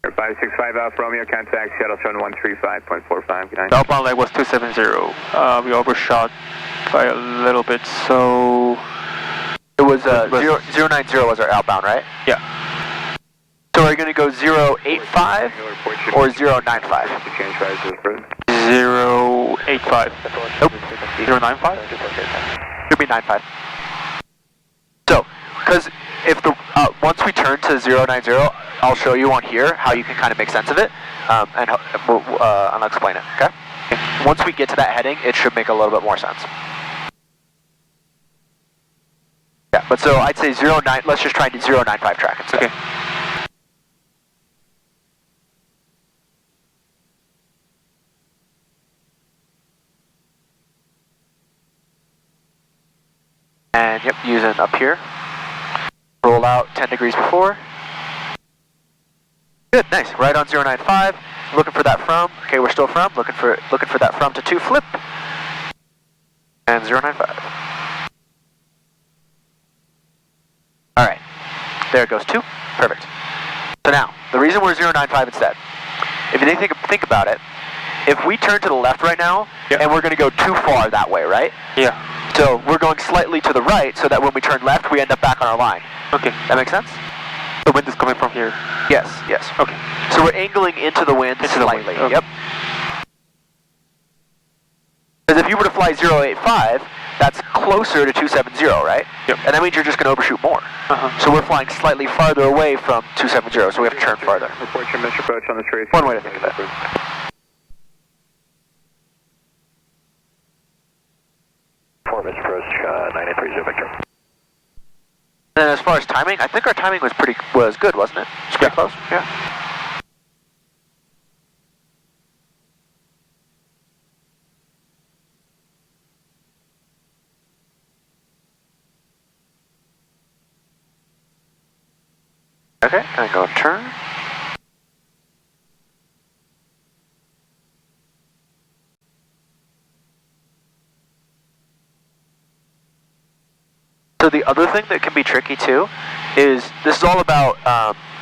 565 Alpha Romeo, contact Shuttletron 135.45, good night. the outbound leg was 270. We overshot by a little bit, so it was 090 was our outbound, right? Yeah. So are you going to go 085 or 095? 085. Nope. 095? Should be 95. So, because if the once we turn to 090, I'll show you on here how you can kind of make sense of it, and I'll explain it. Okay. Once we get to that heading, it should make a little bit more sense. Yeah, but so I'd say 09. Let's just try and do 095 track instead. Okay. And yep, using up here. Roll out 10 degrees before. Good, nice. Right on 095. Looking for that from. Okay, we're still from. Looking for that from to 2 flip. And 095. All right. There it goes 2. Perfect. So now, the reason we're 095 instead. If you think about it, if we turn to the left right now, and we're going to go too far that way, right? Yeah. So we're going slightly to the right so that when we turn left, we end up back on our line. Okay. That makes sense? The wind is coming from here. Yes, yes. Okay. So we're angling into the wind slightly. Okay. Yep. Because if you were to fly 085, that's closer to 270, right? Yep. And that means you're just going to overshoot more. So we're flying slightly farther away from 270, so we have to turn farther. Report your Mr. Approach on the trace. One way to think of it. For Mr. Approach, 9830 Victor. And as far as timing, I think our timing was good, wasn't it? It's pretty close. Yeah. Okay, gonna go turn. So the other thing that can be tricky too is this is all about,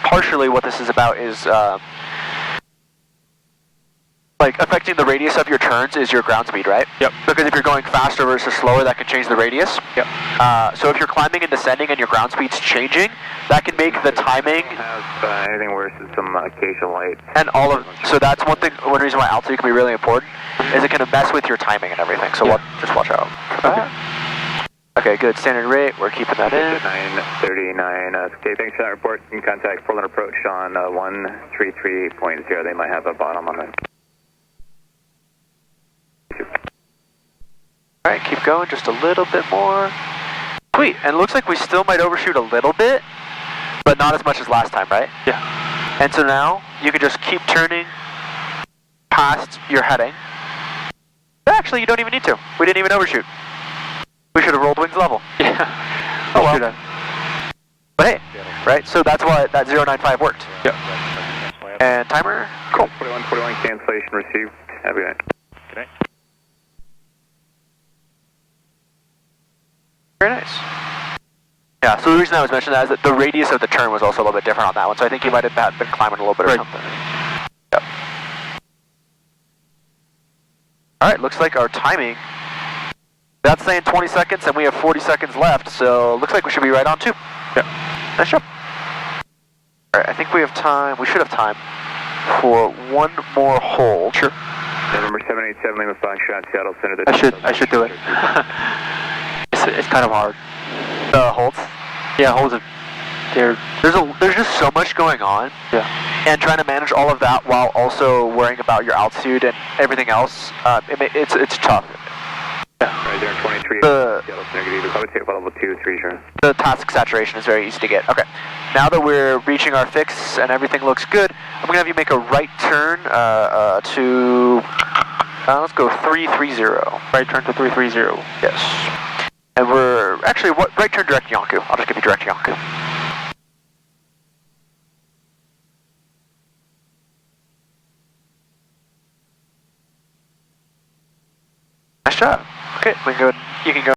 partially what this is about is like affecting the radius of your turns is your ground speed, right? Yep. Because if you're going faster versus slower, that can change the radius. Yep. So if you're climbing and descending and your ground speed's changing, that can make the timing. Have anything worse than some occasional light. And all of, so that's one reason why altitude can be really important, is it can mess with your timing and everything. So just watch out for that. Okay, good. Standard rate, we're keeping that in. 939. Okay, thanks for that report. You can contact Portland Approach on 133.0. They might have a bottom on that. Alright, keep going just a little bit more. Sweet, and it looks like we still might overshoot a little bit, but not as much as last time, right? Yeah. And so now, you can just keep turning past your heading. Actually, you don't even need to. We didn't even overshoot. We should have rolled wings level. Yeah. Oh well. But hey, right? So that's why that 095 worked. Yep. And timer? Cool. 41 cancellation received. Have a good night. Good night. Very nice. Yeah, so the reason I was mentioning that is that the radius of the turn was also a little bit different on that one, so I think you might have been climbing a little bit or something. Yep. Alright, looks like our timing, that's saying 20 seconds and we have 40 seconds left, so looks like we should be right on too. Yep. Nice job. Alright, I think we have time, we should have time for one more hole. Sure. Number 787 Lima Foxtrot, Seattle Center. I should do it. It's kind of hard. Holds? Yeah, holds it. There's just so much going on. Yeah. And trying to manage all of that while also worrying about your altitude and everything else, it's tough. Yeah. Right there, 23. Seattle Center, negative. I would say level 230. The task saturation is very easy to get. Okay. Now that we're reaching our fix and everything looks good, I'm going to have you make a right turn to, let's go 330. Right turn to 330. Yes. And we're, actually, right turn direct Yonku. I'll just give you direct Yonku. Nice job. Okay, you can go